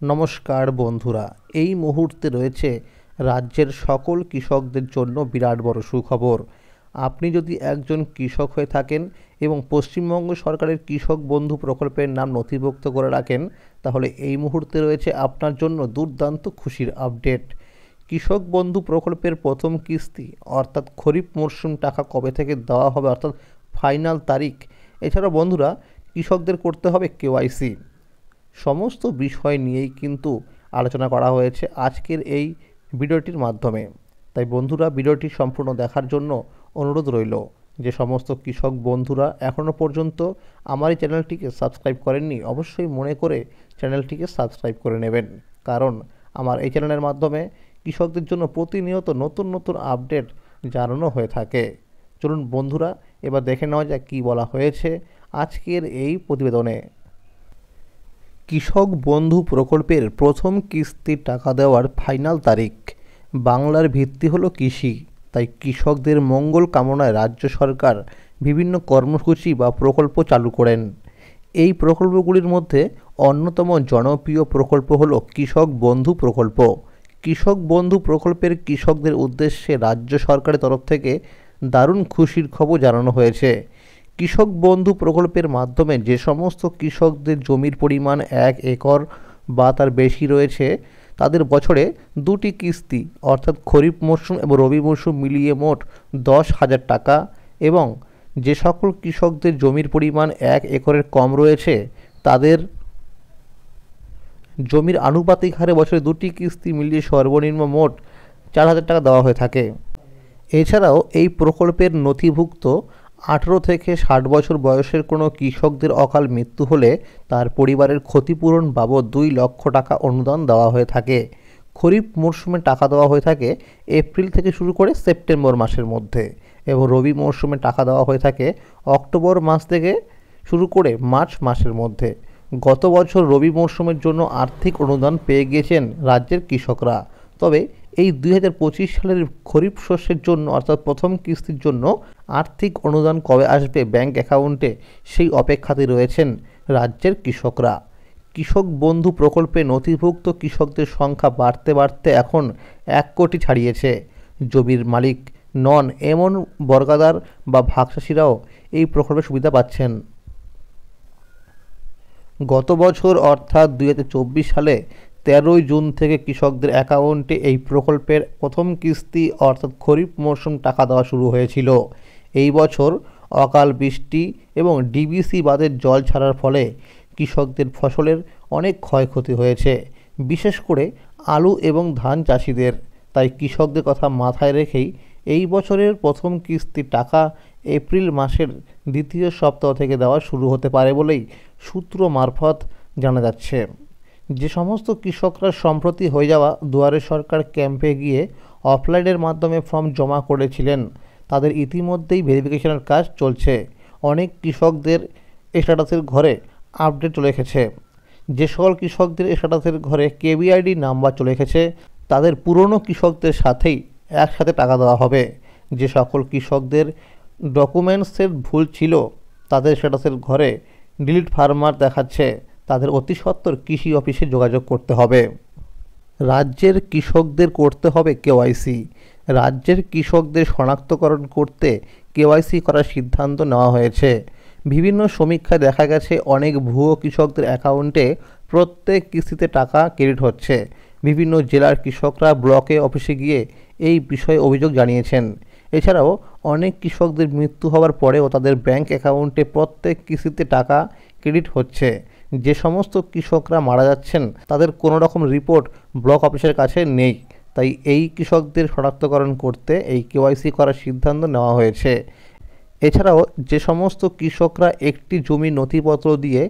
নমস্কার বন্ধুরা, এই মুহূর্তে রয়েছে রাজ্যের সকল কৃষকদের জন্য বিরাট বড় সুখবর। আপনি যদি একজন কৃষক হয়ে থাকেন এবং পশ্চিমবঙ্গ সরকারের কৃষক বন্ধু প্রকল্পের নাম নথিভুক্ত করে রাখেন, তাহলে এই মুহূর্তে রয়েছে আপনার জন্য দুর্দান্ত খুশির আপডেট। কৃষক বন্ধু প্রকল্পের প্রথম কিস্তি অর্থাৎ খরিফ মরশুম টাকা কবে থেকে দেওয়া হবে, অর্থাৎ ফাইনাল তারিখ। এছাড়াও বন্ধুরা, কৃষকদের করতে হবে কেওয়াইসি। সমস্ত বিষয় নিয়েই কিন্তু আলোচনা করা হয়েছে আজকের এই ভিডিওটির মাধ্যমে। তাই বন্ধুরা, ভিডিওটি সম্পূর্ণ দেখার জন্য অনুরোধ রইল। যে সমস্ত কৃষক বন্ধুরা এখনও পর্যন্ত আমার এই চ্যানেলটিকে সাবস্ক্রাইব করেননি, অবশ্যই মনে করে চ্যানেলটিকে সাবস্ক্রাইব করে নেবেন, কারণ আমার এই চ্যানেলের মাধ্যমে কৃষকদের জন্য প্রতিনিয়ত নতুন নতুন আপডেট জানানো হয়ে থাকে। চলুন বন্ধুরা, এবার দেখে নেওয়া যাক কী বলা হয়েছে আজকের এই প্রতিবেদনে। কৃষক বন্ধু প্রকল্পের প্রথম কিস্তির টাকা দেওয়ার ফাইনাল তারিখ। বাংলার ভিত্তি হলো কৃষি, তাই কৃষকদের মঙ্গল কামনায় রাজ্য সরকার বিভিন্ন কর্মসূচি বা প্রকল্প চালু করেন। এই প্রকল্পগুলির মধ্যে অন্যতম জনপ্রিয় প্রকল্প হলো কৃষক বন্ধু প্রকল্প। কৃষক বন্ধু প্রকল্পের কৃষকদের উদ্দেশ্যে রাজ্য সরকারের তরফ থেকে দারুণ খুশির খবর জানানো হয়েছে। কৃষক বন্ধু প্রকল্পের মাধ্যমে যে সমস্ত কৃষকদের জমির পরিমাণ 1 একর বা তার বেশি রয়েছে, তাদের বছরে 2টি কিস্তি অর্থাৎ খরিফ মরশুম এবং রবি মরশুম মিলিয়ে মোট 10,000 টাকা, এবং যে সকল কৃষকদের জমির পরিমাণ 1 একরের কম রয়েছে, তাদের জমির আনুপাতিক হারে বছরে 2টি কিস্তি মিলিয়ে সর্বনিম্ন মোট 4,000 টাকা দেওয়া হয়ে থাকে। এছাড়াও এই প্রকল্পের নথিভুক্ত 18 থেকে 60 বছর বয়সের কোনো কৃষকদের অকাল মৃত্যু হলে তার পরিবারের ক্ষতিপূরণ বাবদ 2 লক্ষ টাকা অনুদান দেওয়া হয়ে থাকে। খরিফ মরশুমে টাকা দেওয়া হয়ে থাকে এপ্রিল থেকে শুরু করে সেপ্টেম্বর মাসের মধ্যে, এবং রবি মরশুমে টাকা দেওয়া হয়ে থাকে অক্টোবর মাস থেকে শুরু করে মার্চ মাসের মধ্যে। গত বছর রবি মরশুমের জন্য আর্থিক অনুদান পেয়ে গিয়েছেন রাজ্যের কৃষকরা। তবে এই 2025 সালের খরিফ শস্যের জন্য অর্থাৎ প্রথম কিস্তির জন্য আর্থিক অনুদান কবে আসবে ব্যাংক অ্যাকাউন্টে, সেই অপেক্ষাতে রয়েছেন রাজ্যের কৃষকরা। কৃষক বন্ধু প্রকল্পে নথিভুক্ত কৃষকদের সংখ্যা বাড়তে বাড়তে এখন 1 কোটি ছাড়িয়েছে। জমির মালিক নন এমন বর্গাদার বা ভাগচাষিরাও এই প্রকল্পের সুবিধা পাচ্ছেন। গত বছর অর্থাৎ 2024 সালে 13 জুন থেকে কৃষকদের অ্যাকাউন্টে এই প্রকল্পের প্রথম কিস্তি অর্থাৎ খরিফ মরশুম টাকা দেওয়া শুরু হয়েছিল। এই বছর অকাল বৃষ্টি এবং ডিবিসি বাঁধের জল ছাড়ার ফলে কৃষকদের ফসলের অনেক ক্ষয়ক্ষতি হয়েছে, বিশেষ করে আলু এবং ধান চাষিদের। তাই কৃষকদের কথা মাথায় রেখেই এই বছরের প্রথম কিস্তির টাকা এপ্রিল মাসের দ্বিতীয় সপ্তাহ থেকে দেওয়া শুরু হতে পারে বলেই সূত্র মারফত জানা যাচ্ছে। যে সমস্ত কৃষকরা সম্প্রতি হয়ে যাওয়া দুয়ারে সরকার ক্যাম্পে গিয়ে অফলাইনের মাধ্যমে ফর্ম জমা করেছিলেন, তাদের ইতিমধ্যেই ভেরিফিকেশনের কাজ চলছে। অনেক কৃষকদের স্ট্যাটাসের ঘরে আপডেট চলে এসেছে। যে সকল কৃষকদের স্ট্যাটাসের ঘরে কেবিআইডি নাম্বার চলে এসেছে, তাদের পুরনো কৃষকদের সাথেই একসাথে টাকা দেওয়া হবে। যে সকল কৃষকদের ডকুমেন্টসের ভুল ছিল, তাদের স্ট্যাটাসের ঘরে ডিলিট ফার্মার দেখাচ্ছে, তাদের অতি সত্বর কৃষি অফিসে যোগাযোগ করতে হবে। রাজ্যের কৃষকদের করতে হবে কেওয়াইসি। রাজ্যের কৃষকদের শনাক্তকরণ করতে কেওয়াইসি করার সিদ্ধান্ত নেওয়া হয়েছে। বিভিন্ন সমীক্ষায় দেখা গেছে অনেক ভুয়ো কৃষকদের অ্যাকাউন্টে প্রত্যেক কিস্তিতে টাকা ক্রেডিট হচ্ছে। বিভিন্ন জেলার কৃষকরা ব্লকে অফিসে গিয়ে এই বিষয়ে অভিযোগ জানিয়েছেন। এছাড়াও অনেক কৃষকদের মৃত্যু হওয়ার পরেও তাদের ব্যাংক অ্যাকাউন্টে প্রত্যেক কিস্তিতে টাকা ক্রেডিট হচ্ছে। যে সমস্ত কৃষকরা মারা যাচ্ছেন, তাদের কোনো রকম রিপোর্ট ব্লক অফিসের কাছে নেই। তাই এই কৃষকদের শনাক্তকরণ করতে এই কেওয়াইসি করার সিদ্ধান্ত নেওয়া হয়েছে। এছাড়াও যে সমস্ত কৃষকরা একটি জমির নথিপত্র দিয়ে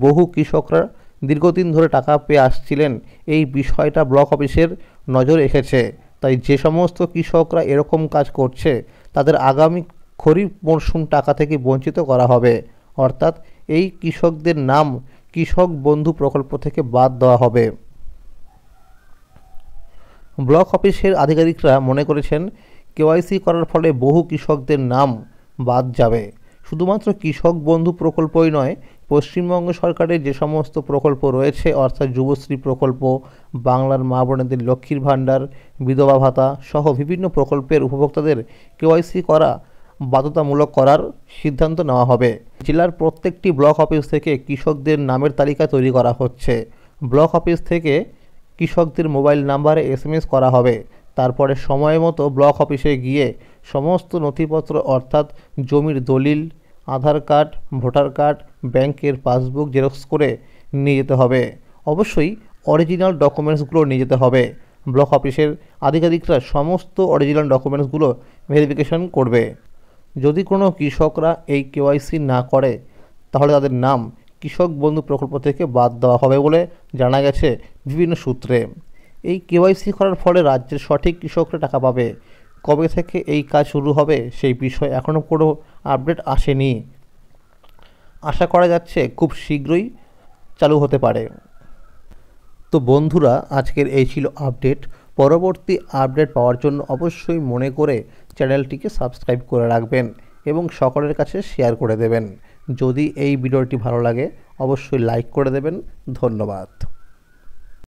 বহু কৃষকরা দীর্ঘদিন ধরে টাকা পেয়ে আসছিলেন, এই বিষয়টা ব্লক অফিসের নজর এসেছে। তাই যে সমস্ত কৃষকরা এরকম কাজ করছে, তাদের আগামী খরিফ মরশুম টাকা থেকে বঞ্চিত করা হবে, অর্থাৎ এই কৃষকদের নাম কৃষক বন্ধু প্রকল্প থেকে বাদ দেওয়া হবে। ব্লক অফিসের আধিকারিকরা মনে করেছেন কেওয়াইসি করার ফলে বহু কৃষকদের নাম বাদ যাবে। শুধুমাত্র কৃষক বন্ধু প্রকল্পই নয়, পশ্চিমবঙ্গ সরকারের যে সমস্ত প্রকল্প রয়েছে অর্থাৎ যুবশ্রী প্রকল্প, বাংলার মা বোনেদের লক্ষ্মীর ভাণ্ডার, বিধবা ভাতা সহ বিভিন্ন প্রকল্পের উপভোক্তাদের কেওয়াইসি করা বাধ্যতামূলক করার সিদ্ধান্ত নেওয়া হবে। জেলার প্রত্যেকটি ব্লক অফিস থেকে কৃষকদের নামের তালিকা তৈরি করা হচ্ছে। ব্লক অফিস থেকে কৃষকদের মোবাইল নাম্বারে SMS করা হবে। তারপরে সময় মতো ব্লক অফিসে গিয়ে সমস্ত নথিপত্র অর্থাৎ জমির দলিল, আধার কার্ড, ভোটার কার্ড, ব্যাংকের পাসবুক জেরক্স করে নিয়ে যেতে হবে। অবশ্যই অরিজিনাল ডকুমেন্টসগুলো নিয়ে যেতে হবে। ব্লক অফিসের আধিকারিকরা সমস্ত অরিজিনাল ডকুমেন্টসগুলো ভেরিফিকেশন করবে। যদি কোনো কৃষকরা এই কেওয়াইসি না করে তাহলে তাদের নাম কৃষক বন্ধু প্রকল্প থেকে বাদ দেওয়া হবে বলে জানা গেছে বিভিন্ন সূত্রে। এই কেওয়াইসি করার ফলে রাজ্যের সঠিক কৃষকরা টাকা পাবে। কবে থেকে এই কাজ শুরু হবে সেই বিষয়ে এখনও কোনো আপডেট আসেনি। আশা করা যাচ্ছে খুব শীঘ্রই চালু হতে পারে। তো বন্ধুরা, আজকের এই ছিল আপডেট। পরবর্তী আপডেট পাওয়ার জন্য অবশ্যই মনে করে চ্যানেলটিকে সাবস্ক্রাইব করে রাখবেন এবং সকলের কাছে শেয়ার করে দেবেন। যদি এই ভিডিওটি ভালো লাগে অবশ্যই লাইক করে দেবেন। ধন্যবাদ।